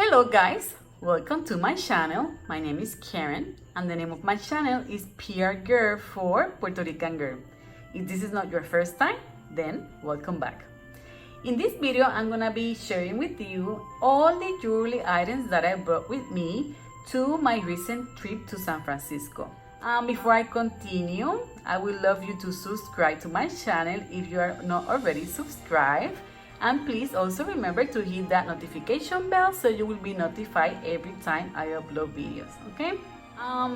Hello guys, welcome to my channel. My name is Karen and the name of my channel is PR Girl for Puerto Rican Girl. If this is not your first time, then welcome back. In this video, I'm gonna be sharing with you all the jewelry items that I brought with me to my recent trip to San Francisco. Before I continue, I would love you to subscribe to my channel if you are not already subscribed. And please also remember to hit that notification bell so you will be notified every time I upload videos, okay?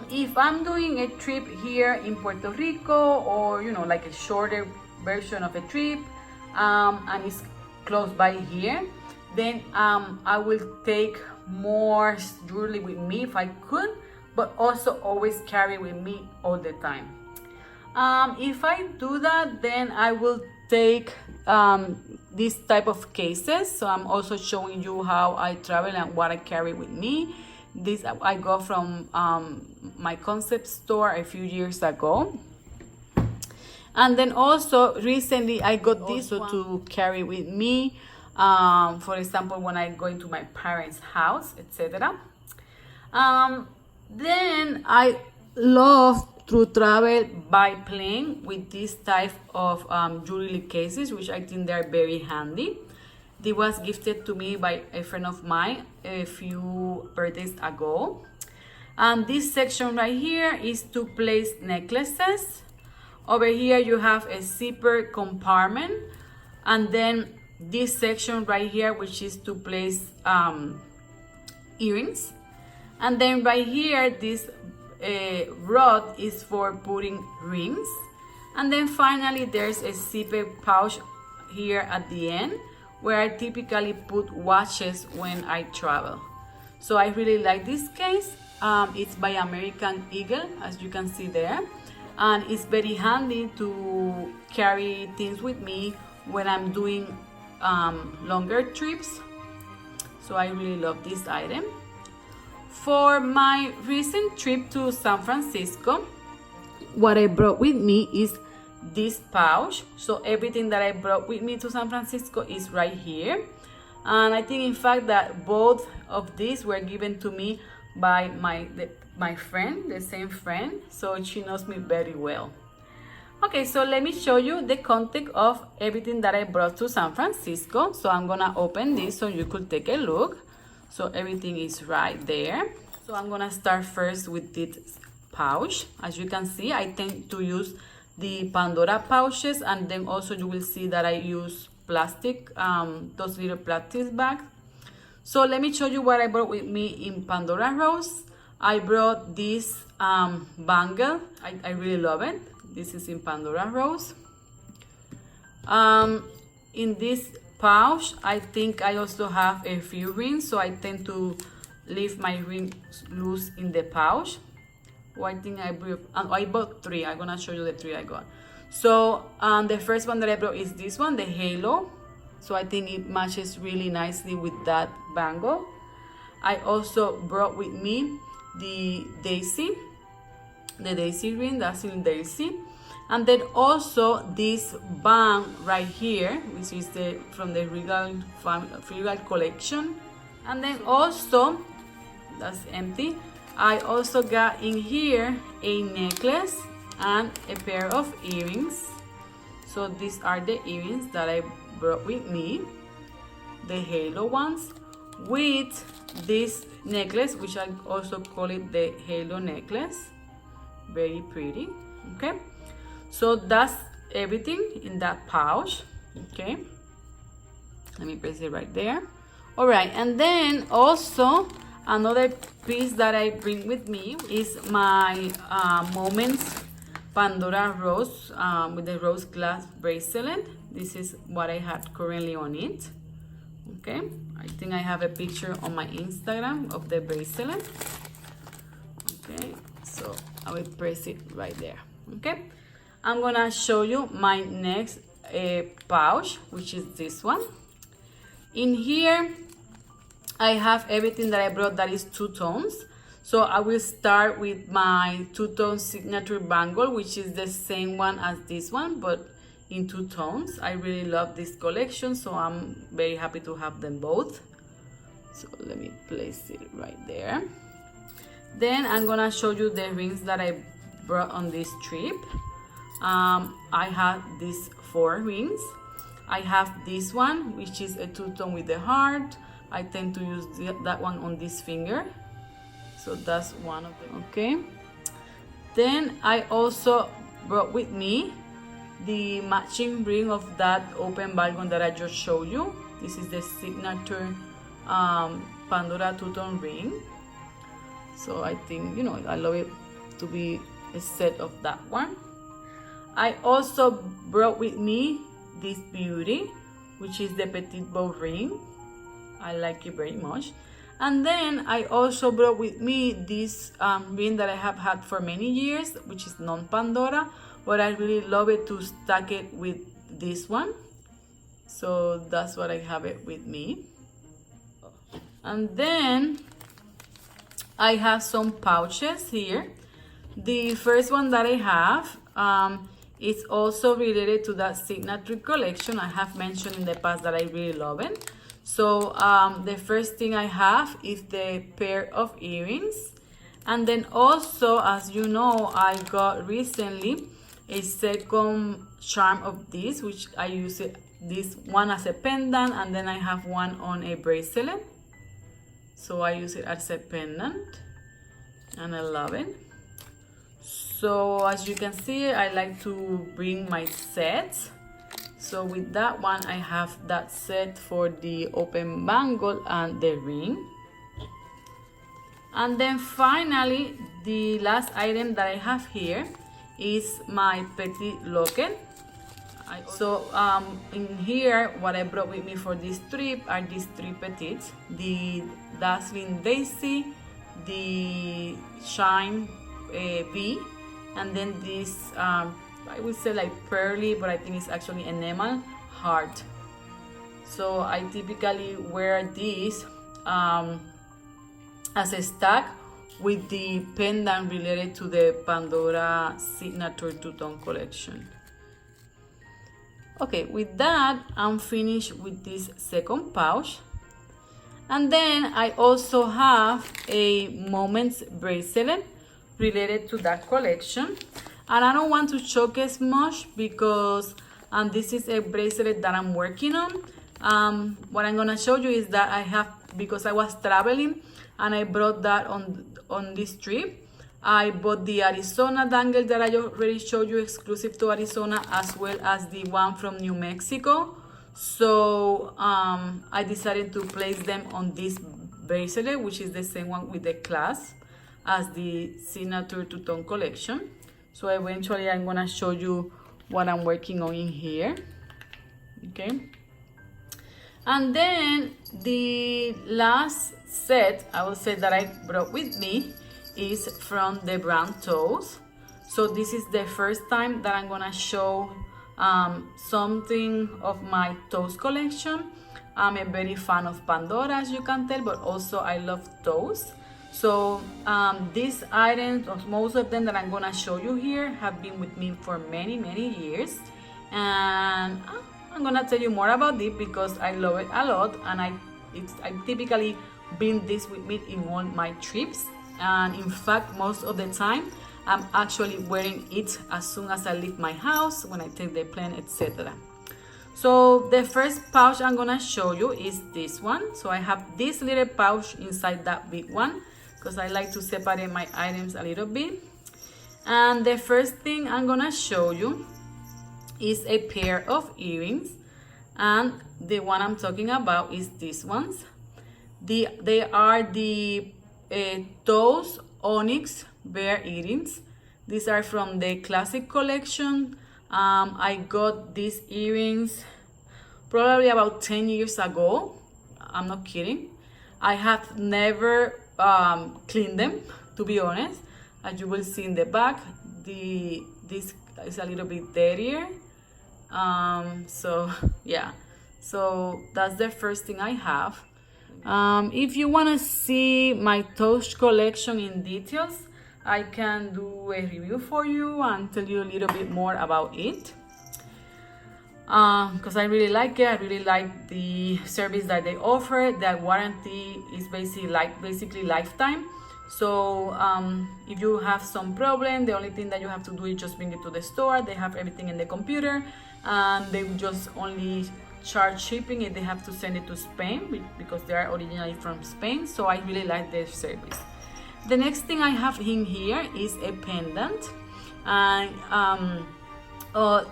If I'm doing a trip here in Puerto Rico, or like a shorter version of a trip, and it's close by here, then I will take more jewelry with me if I could, but also always carry with me all the time. If I do that, then I will take this type of cases. So I'm also showing you how I travel and what I carry with me. This I got from my concept store a few years ago. And then also recently I got this to carry with me, for example, when I go into my parents' house, etc. Then I love to travel by plane with this type of jewelry cases, which I think they are very handy. This was gifted to me by a friend of mine a few birthdays ago. And this section right here is to place necklaces. Over here you have a zipper compartment, and then this section right here, which is to place earrings. And then right here, this rod is for putting rings. And then finally there's a zipper pouch here at the end where I typically put watches when I travel. So I really like this case. It's by American Eagle, as you can see there, and it's very handy to carry things with me when I'm doing longer trips. So I really love this item. For my recent trip to San Francisco, what I brought with me is this pouch. So everything that I brought with me to San Francisco is right here. And I think in fact that both of these were given to me by my friend, the same friend. So she knows me very well. Okay, so let me show you the content of everything that I brought to San Francisco. So I'm gonna open this so you could take a look. So everything is right there. So I'm gonna start first with this pouch. As you can see, I tend to use the Pandora pouches, and then also you will see that I use plastic, those little plastic bags. So let me show you what I brought with me in Pandora Rose. I brought this bangle. I really love it. This is in Pandora Rose. In this pouch, I think I also have a few rings, so I tend to leave my rings loose in the pouch. Oh, I think I bought three. I'm gonna show you the three I got. So the first one that I brought is this one, the halo. So I think it matches really nicely with that bangle. I also brought with me the daisy ring, that's in daisy. And then also this band right here, which is from the Regal collection. And then also, that's empty, I also got in here a necklace and a pair of earrings. So these are the earrings that I brought with me, the halo ones, with this necklace, which I also call it the halo necklace. Very pretty, okay? So that's everything in that pouch, okay? Let me place it right there. All right, and then also another piece that I bring with me is my Moments Pandora Rose with the rose glass bracelet. This is what I had currently on it, okay? I think I have a picture on my Instagram of the bracelet, okay? So I will place it right there, okay? I'm gonna show you my next pouch, which is this one. In here, I have everything that I brought that is two tones. So I will start with my two-tone signature bangle, which is the same one as this one, but in two tones. I really love this collection, so I'm very happy to have them both. So let me place it right there. Then I'm gonna show you the rings that I brought on this trip. I have these 4 rings. I have this one, which is a two-tone with the heart. I tend to use that one on this finger. So that's one of them, okay? Then I also brought with me the matching ring of that open balcony that I just showed you. This is the signature Pandora two-tone ring. So I think, you know, I love it to be a set of that one. I also brought with me this beauty, which is the Petite Bow ring. I like it very much. And then I also brought with me this ring that I have had for many years, which is non-Pandora, but I really love it to stack it with this one. So that's what I have it with me. And then I have some pouches here. The first one that I have is also related to that signature collection. I have mentioned in the past that I really love it. So the first thing I have is the pair of earrings. And then also, as you know, I got recently a second charm of this, which I use this one as a pendant, and then I have one on a bracelet. So I use it as a pendant and I love it. So as you can see, I like to bring my sets. So with that one, I have that set for the open bangle and the ring. And then finally, the last item that I have here is my Petite locket. So in here, what I brought with me for this trip are these 3 petites: the Dazzling Daisy, the Shine V, and then this I would say like pearly, but I think it's actually enamel heart. So I typically wear these as a stack with the pendant related to the Pandora signature two-tone collection. Okay, with that, I'm finished with this second pouch. And then I also have a Moments bracelet related to that collection. And I don't want to showcase much because this is a bracelet that I'm working on. What I'm gonna show you is that I have, because I was traveling and I brought that on this trip, I bought the Arizona dangle that I already showed you, exclusive to Arizona, as well as the one from New Mexico. So I decided to place them on this bracelet, which is the same one with the clasp as the signature two-tone collection. So eventually I'm gonna show you what I'm working on in here. Okay. And then the last set I will say that I brought with me is from the brand Toes. So this is the first time that I'm gonna show something of my Toes collection. I'm a very fan of Pandora, as you can tell, but also I love Toes. So these items, most of them that I'm gonna show you here, have been with me for many years, and I'm gonna tell you more about it because I love it a lot, and I typically bring this with me in all my trips. And in fact, most of the time I'm actually wearing it as soon as I leave my house, when I take the plane, etc. So the first pouch I'm gonna show you is this one. So I have this little pouch inside that big one because I like to separate my items a little bit. And the first thing I'm gonna show you is a pair of earrings, and the one I'm talking about is these ones. They are the Toes Onyx Bear earrings. These are from the classic collection. I got these earrings probably about 10 years ago. I'm not kidding. I have never cleaned them, to be honest. As you will see in the back, this is a little bit dirtier. So yeah, so that's the first thing I have. If you want to see my Toes collection in details, I can do a review for you and tell you a little bit more about it. because I really like it. I really like the service that they offer. The warranty is basically lifetime. So if you have some problem, the only thing that you have to do is just bring it to the store. They have everything in the computer, and they just only charge shipping if they have to send it to Spain, because they are originally from Spain. So I really like their service. The next thing I have in here is a pendant, and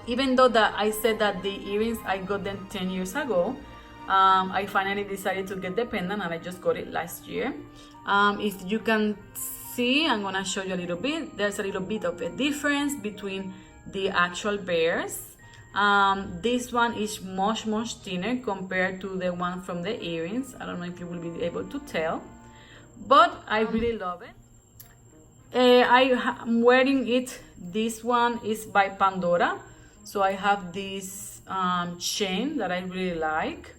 even though that I said that the earrings I got them 10 years ago, I finally decided to get the pendant, and I just got it last year. If you can see, I'm gonna show you a little bit. There's a little bit of a difference between the actual bears. This one is much thinner compared to the one from the earrings. I don't know if you will be able to tell, but I really love it. I'm wearing it. This one is by Pandora, so I have this chain that I really like.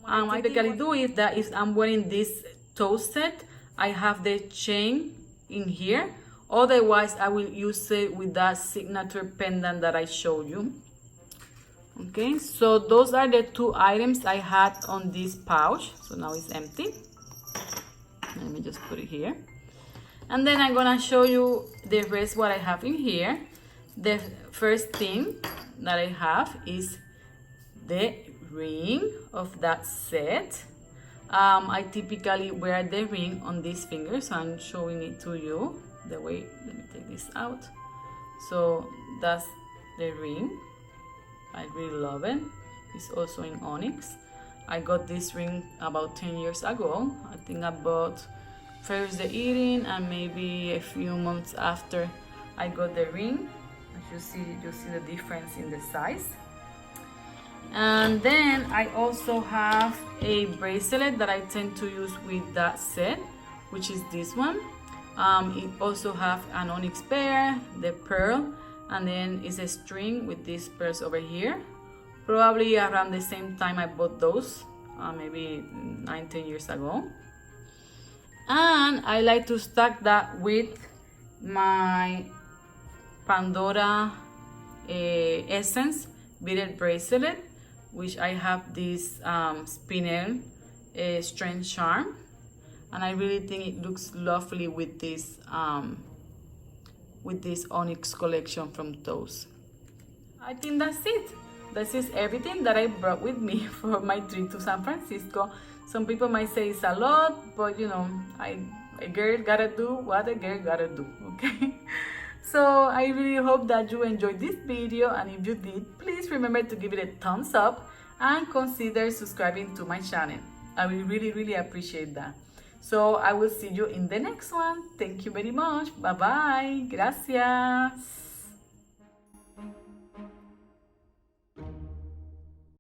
I typically do is that if I'm wearing this toe set, I have the chain in here. Otherwise, I will use it with that signature pendant that I showed you. Okay, so those are the two items I had on this pouch. So now it's empty. Let me just put it here. And then I'm gonna show you the rest what I have in here. The first thing that I have is the ring of that set. I typically wear the ring on this finger, so I'm showing it to you the way. Let me take this out. So that's the ring. I really love it. It's also in onyx. I got this ring about 10 years ago. I think I bought first the earring, and maybe a few months after I got the ring. As you see the difference in the size. And then I also have a bracelet that I tend to use with that set, which is this one. It also have an onyx pair, the pearl, and then it's a string with these pearls over here. Probably around the same time I bought those, maybe 9-10 years ago. And I like to stack that with my Pandora Essence beaded bracelet, which I have this spinel strength charm, and I really think it looks lovely with this onyx collection from Toes. I think that's it. This is everything that I brought with me for my trip to San Francisco. Some people might say it's a lot, but you know, a girl gotta do what a girl gotta do, okay? So I really hope that you enjoyed this video, and if you did, please remember to give it a thumbs up and consider subscribing to my channel. I will really appreciate that. So I will see you in the next one. Thank you very much. Bye bye. Gracias.